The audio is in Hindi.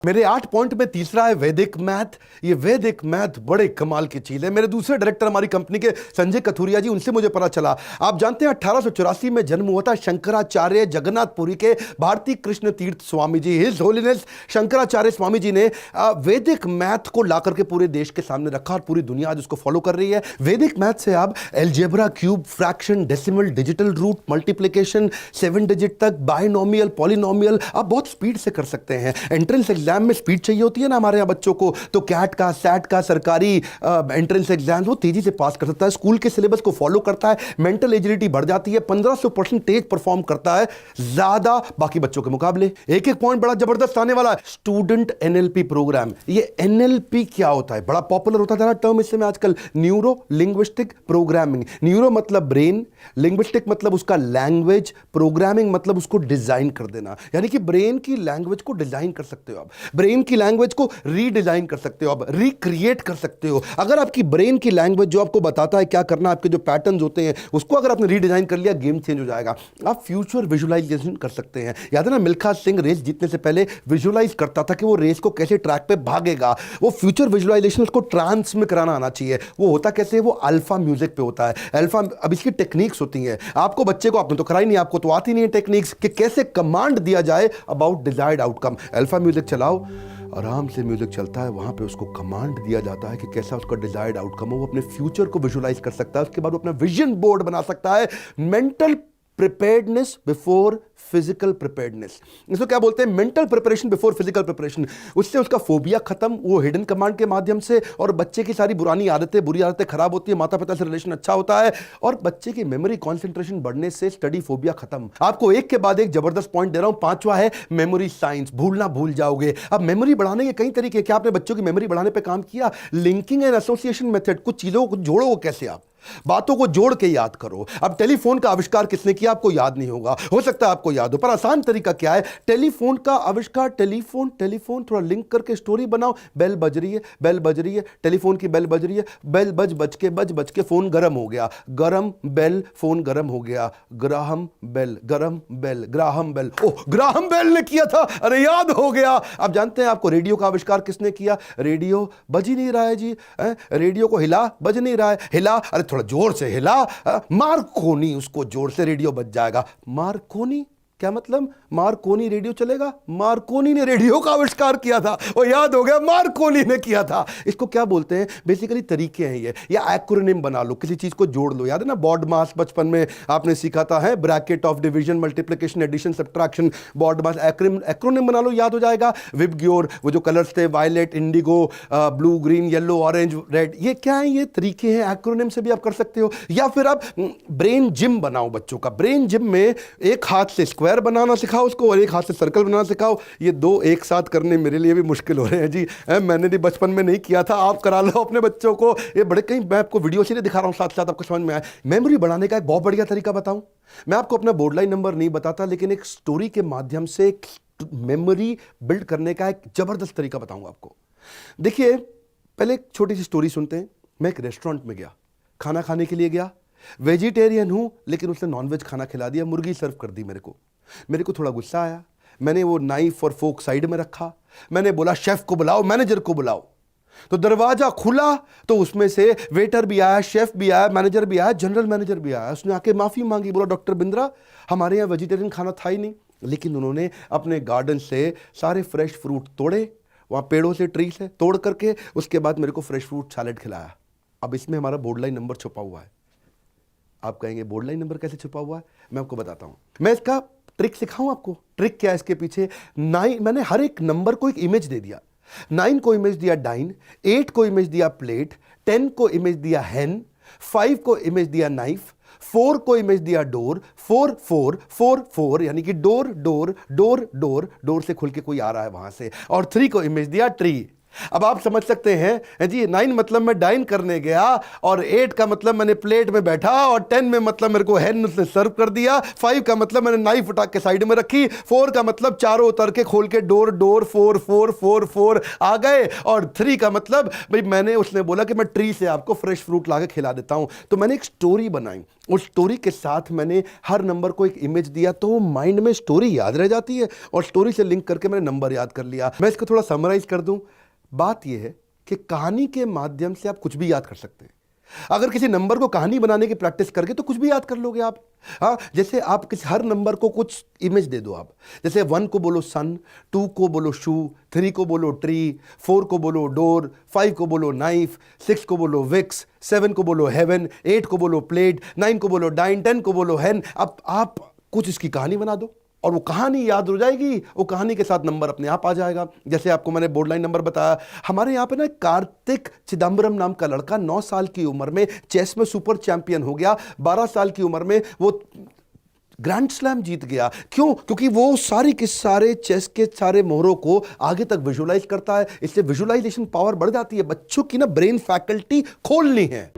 मेरे 8 पॉइंट में तीसरा है वैदिक मैथ। ये वैदिक मैथ बड़े कमाल की चीज है। मेरे दूसरे डायरेक्टर हमारी कंपनी के संजय कथुरिया जी, उनसे मुझे पता चला, आप जानते हैं 1884 में जन्म हुआ था शंकराचार्य जगन्नाथपुरी के भारती कृष्ण तीर्थ स्वामी जी, हिज होलीनेस शंकराचार्य स्वामी जी ने वैदिक मैथ को ला करके पूरे देश के सामने रखा और पूरी दुनिया आज उसको फॉलो कर रही है। वैदिक मैथ से आप algebra, cube, fraction, decimal, digital root, multiplication, 7 digit तक, बायनोमियल, पॉलिनोमियल आप बहुत स्पीड से कर सकते हैं। एंट्रेंस एग्जाम में स्पीड चाहिए होती है ना हमारे यहाँ बच्चों को, तो कैट का, सैट का, सरकारी एंट्रेंस एग्जाम वो तेजी से पास कर सकता है, स्कूल के सिलेबस को फॉलो करता है, मेंटल एजिलिटी बढ़ जाती है, 1500% तेज परफॉर्म करता है ज्यादा बाकी बच्चों के मुकाबले। एक एक पॉइंट बड़ा जबरदस्त आने वाला है। Student NLP program. ये एनएलपी क्या होता है? बड़ा पॉपुलर होता था टर्म इससे में आजकल, न्यूरो लिंग्विस्टिक प्रोग्रामिंग। न्यूरो मतलब ब्रेन, लिंग्विस्टिक मतलब उसका लैंग्वेज, प्रोग्रामिंग मतलब उसको डिजाइन कर देना, यानी कि ब्रेन की लैंग्वेज को डिजाइन कर सकते हो आप, ब्रेन की लैंग्वेज को रीडिजाइन कर सकते हो, आप रिक्रिएट कर सकते हो। अगर आपकी ब्रेन की लैंग्वेज जो आपको बताता है क्या करना, आपके जो पैटर्न्स होते हैं उसको अगर आपने रीडिजाइन कर लिया, गेम चेंज हो जाएगा। आप फ्यूचर विजुअलाइजेशन कर सकते हैं। याद है ना, मिल्खा सिंह रेस जीतने से पहले विजुअलाइज करता था कि वो रेस को कैसे ट्रैक पे भागेगा। वो फ्यूचर विजुअलाइजेशन उसको ट्रांस में कराना आना चाहिए। वो होता कैसे? वो अल्फा म्यूजिक पे होता है। अल्फा, अब इसकी टेक्निक्स होती हैं। आपको बच्चे को, आपने तो कराई नहीं, आपको तो आती नहीं है टेक्निक्स कि कैसे कमांड दिया जाए about desired outcome. Alpha music चलाओ, आराम से म्यूजिक चलता है, वहां पे उसको कमांड दिया जाता है कि कैसा उसका डिजायर्ड आउटकम हो। वो अपने फ्यूचर को विजुअलाइज कर सकता है, उसके बाद वो अपना विजन बोर्ड बना सकता है। Mental preparedness before physical preparedness, इसको क्या बोलते हैं? Mental preparation before physical preparation. उससे उसका फोबिया खत्म, वो हिडन कमांड के माध्यम से, और बच्चे की सारी बुरी आदतें खराब होती है, माता पिता से रिलेशन अच्छा होता है, और बच्चे की मेमोरी कंसंट्रेशन बढ़ने से स्टडी फोबिया खत्म। आपको एक के बाद एक जबरदस्त पॉइंट दे रहा हूं। पांचवा है मेमोरी साइंस। भूलना भूल जाओगे। अब मेमोरी बढ़ाने के कई तरीके। क्या आपने बच्चों की मेमोरी बढ़ाने पर काम किया? Linking and association method. कुछ चीजों को जोड़ो, कैसे आप बातों को जोड़ के याद करो। अब टेलीफोन का आविष्कार किसने किया? आपको याद नहीं होगा, हो सकता है आपको याद हो, पर आसान तरीका क्या है? टेलीफोन का आविष्कार, टेलीफोन थोड़ा लिंक करके स्टोरी बनाओ। बेल बज रही है, बेल बज रही है, टेलीफोन की बेल बज रही है, बेल बज के फोन गर्म हो गया, गरम बेल, फोन गर्म हो गया, ग्राहम बेल, गरम बेल, ग्राहम बेल। ओह, ग्राहम बेल ने किया था, अरे याद हो गया। आप जानते हैं आपको रेडियो का आविष्कार किसने किया? रेडियो बज ही नहीं रहा है जी, रेडियो को हिला, बज नहीं रहा है, हिला, अरे थोड़ा जोर से हिला, मार्कोनी, उसको जोर से रेडियो बज जाएगा। मार्कोनी क्या मतलब? मार्कोनी रेडियो चलेगा? मार्कोनी ने रेडियो का आविष्कार किया था, वो याद हो गया, मार्कोनी ने किया था। इसको क्या बोलते हैं? बेसिकली तरीके हैं ये, या एक्रोनिम बना लो, किसी चीज को जोड़ लो। याद है ना बॉड मास, बचपन में आपने सीखा था, है bracket of division, multiplication, addition, subtraction, BODMAS, acronym बना लो, याद हो जाएगा। विबग्योर, वो जो कलर्स थे, violet, indigo, blue, green, yellow, orange, red, ये क्या है? ये तरीके हैं, एक्रोनिम से भी आप कर सकते हो। या फिर आप ब्रेन जिम बनाओ बच्चों का। ब्रेन जिम में एक हाथ से स्क्वायर बनाना सिखाओ उसको और एक हाथ से सर्कल बनाना सिखाओ। ये दो एक साथ करने मेरे लिए भी मुश्किल हो रहे हैं जी, मैंने भी बचपन में नहीं किया था, आप करा लो अपने बच्चों को। ये बड़े, कहीं मैं आपको वीडियो से दिखा रहा हूं, साथ साथ आपको समझ में आए। मेमोरी बढ़ाने का एक बहुत बढ़िया तरीका बताऊं। मैं आपको अपना बोर्ड लाइन नंबर नहीं बताता, लेकिन एक स्टोरी के माध्यम से मेमोरी बिल्ड करने का एक जबरदस्त तरीका बताऊंगा आपको। देखिए, पहले एक छोटी सी स्टोरी सुनते हैं। मैं एक रेस्टोरेंट में गया, खाना खाने के लिए गया, वेजिटेरियन हूं, लेकिन उसने नॉनवेज खाना खिला दिया, मुर्गी सर्व कर दी मेरे को थोड़ा गुस्सा आया। मैंने वो नाइफ और फोक साइड में रखा, मैंने बोला शेफ को बुलाओ, मैनेजर को बुलाओ। तो दरवाजा खुला तो उसमें से वेटर भी आया, शेफ भी आया, मैनेजर भी आया, जनरल मैनेजर भी आया। उसने आके माफी मांगी, बोला डॉक्टर बिंद्रा, हमारे यहाँ वेजिटेरियन खाना था ही नहीं, लेकिन उन्होंने अपने गार्डन से सारे फ्रेश फ्रूट तोड़े, वहां पेड़ों से, ट्री से तोड़ करके, उसके बाद मेरे को फ्रेश फ्रूट सैलेड खिलाया। अब इसमें हमारा बोर्ड लाइन नंबर छुपा हुआ है। आप कहेंगे बोर्ड लाइन नंबर कैसे छुपा हुआ है? मैं आपको बताता हूं। मैं इसका ट्रिक सिखाऊं आपको। ट्रिक क्या है इसके पीछे? 9, मैंने हर एक नंबर को एक इमेज दे दिया। 9 को इमेज दिया डाइन, 8 को इमेज दिया प्लेट, 10 को इमेज दिया हैन, 5 को इमेज दिया नाइफ, 4 को इमेज दिया डोर, 4 4 4 4 यानी कि door door door door door से खुल के कोई आ रहा है वहां से, और 3 को इमेज दिया ट्री। अब आप समझ सकते हैं जी, 9 मतलब मैं डाइन करने गया, और 8 का मतलब मैंने प्लेट में बैठा, और 10 में मतलब मेरे को हैन से सर्व कर दिया, 5 का मतलब मैंने नाइफ उठा के साइड में रखी, 4 का मतलब चारों उतर के खोल के डोर 4 4 4 4 आ गए, और 3 का मतलब भाई मैंने, उसने बोला कि मैं ट्री से आपको फ्रेश फ्रूट ला के खिला देता हूं। तो मैंने एक स्टोरी बनाई, उस स्टोरी के साथ मैंने हर नंबर को एक इमेज दिया, तो माइंड में स्टोरी याद रह जाती है, और स्टोरी से लिंक करके मैंने नंबर याद कर लिया। मैं इसको थोड़ा समराइज कर दूं। बात यह है कि कहानी के माध्यम से आप कुछ भी याद कर सकते हैं। अगर किसी नंबर को कहानी बनाने की प्रैक्टिस करके तो कुछ भी याद कर लोगे आप। हाँ, जैसे आप किसी हर नंबर को कुछ इमेज दे दो आप, जैसे 1 को बोलो सन, 2 को बोलो शू, 3 को बोलो ट्री, 4 को बोलो डोर, 5 को बोलो नाइफ, 6 को बोलो विक्स, 7 को बोलो हेवन, 8 को बोलो प्लेट, 9 को बोलो डाइन, 10 को बोलो हैन। अब आप कुछ इसकी कहानी बना दो, और वो कहानी याद हो जाएगी, वो कहानी के साथ नंबर अपने आप आ जाएगा। जैसे आपको मैंने बोर्ड लाइन नंबर बताया, हमारे यहाँ पे ना कार्तिक चिदम्बरम नाम का लड़का 9 साल की उम्र में चेस में सुपर चैंपियन हो गया, 12 साल की उम्र में वो ग्रैंड स्लैम जीत गया। क्यों? क्योंकि वो सारी के सारे चेस के सारे मोहरों को आगे तक विजुलाइज करता है, इससे विजुलाइजेशन पावर बढ़ जाती है। बच्चों की ना ब्रेन फैकल्टी खोलनी है।